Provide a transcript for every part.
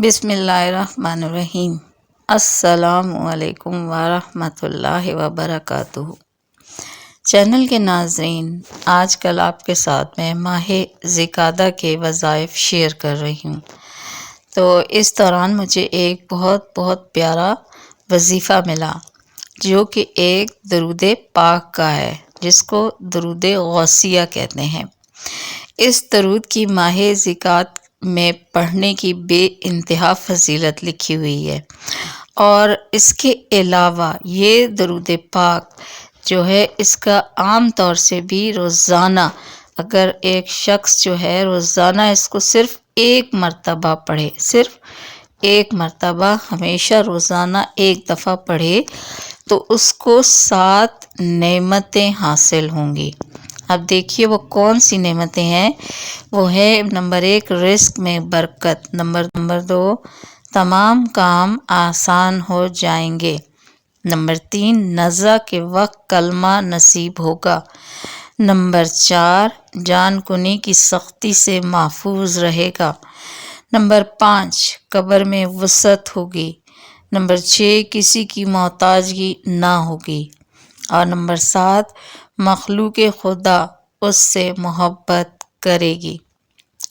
بسم اللہ الرحمن الرحیم۔ السلام علیکم ورحمۃ اللہ وبرکاتہ۔ چینل کے ناظرین، آج کل آپ کے ساتھ میں ماہ ذی-القعدہ کے وظائف شیئر کر رہی ہوں۔ تو اس دوران مجھے ایک بہت پیارا وظیفہ ملا جو کہ ایک درود پاک کا ہے، جس کو درود غوثیہ کہتے ہیں۔ اس درود کی ماہ ذی-القعدہ میں پڑھنے کی بے انتہا فضیلت لکھی ہوئی ہے، اور اس کے علاوہ یہ درود پاک جو ہے اس کا عام طور سے بھی روزانہ اگر ایک شخص جو ہے روزانہ اس کو صرف ایک مرتبہ پڑھے، صرف ایک مرتبہ ہمیشہ روزانہ ایک دفعہ پڑھے، تو اس کو 7 نعمتیں حاصل ہوں گی۔ اب دیکھیے وہ کون سی نعمتیں ہیں۔ وہ ہے نمبر 1 رزق میں برکت، نمبر 2 تمام کام آسان ہو جائیں گے، نمبر 3 نزع کے وقت کلمہ نصیب ہوگا، نمبر 4 جان کنی کی سختی سے محفوظ رہے گا، نمبر 5 قبر میں وسعت ہوگی، نمبر 6 کسی کی محتاجگی نہ ہوگی، اور نمبر 7 مخلوق خدا اس سے محبت کرے گی۔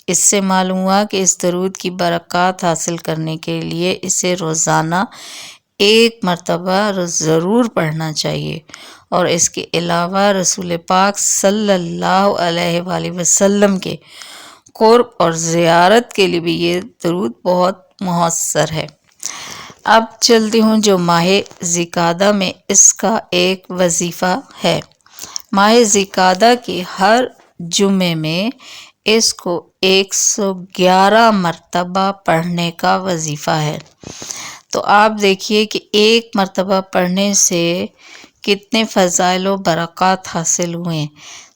اس سے معلوم ہوا کہ اس درود کی برکات حاصل کرنے کے لیے اسے روزانہ ایک مرتبہ ضرور پڑھنا چاہیے، اور اس کے علاوہ رسول پاک صلی اللہ علیہ وآلہ وسلم کے قرب اور زیارت کے لیے بھی یہ درود بہت مؤثر ہے۔ اب چلتی ہوں جو ماہ ذی-القعدہ میں اس کا ایک وظیفہ ہے۔ ماہ ذی-القعدہ کی ہر جمعے میں اس کو 111 مرتبہ پڑھنے کا وظیفہ ہے۔ تو آپ دیکھیے کہ ایک مرتبہ پڑھنے سے کتنے فضائل و برکات حاصل ہوئے۔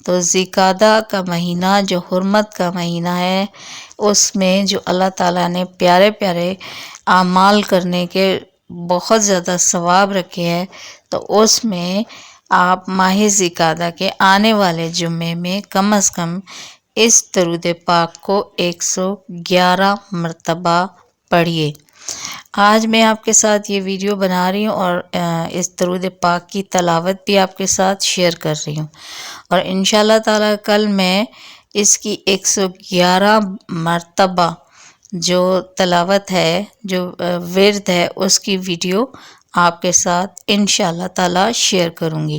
تو ذی-القعدہ کا مہینہ جو حرمت کا مہینہ ہے، اس میں جو اللہ تعالیٰ نے پیارے پیارے اعمال کرنے کے بہت زیادہ ثواب رکھے ہیں، تو اس میں آپ ماہ ذی-القعدہ کے آنے والے جمعے میں کم از کم اس درود پاک کو 111 مرتبہ پڑھیے۔ آج میں آپ کے ساتھ یہ ویڈیو بنا رہی ہوں اور اس درود پاک کی تلاوت بھی آپ کے ساتھ شیئر کر رہی ہوں، اور انشاءاللہ تعالی کل میں اس کی 111 مرتبہ جو تلاوت ہے، جو ورد ہے، اس کی ویڈیو آپ کے ساتھ انشاءاللہ تعالی شیئر کروں گی،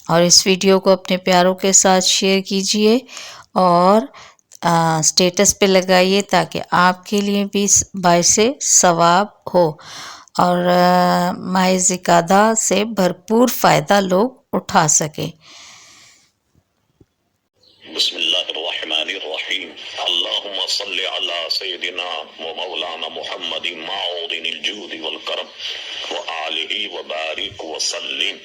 اور اس ویڈیو کو اپنے پیاروں کے ساتھ شیئر کیجئے اور سٹیٹس پہ لگائیے تاکہ آپ کے لیے بھی باعث ثواب ہو، اور ماہ ذی-القعدہ سے بھرپور فائدہ لوگ اٹھا سکیں۔ بسم اللہ الرحمن الرحیم۔ اللہم صلی علی سیدنا و مولانا محمد معودن الجود والکرم وآلہ وبارک وسلم۔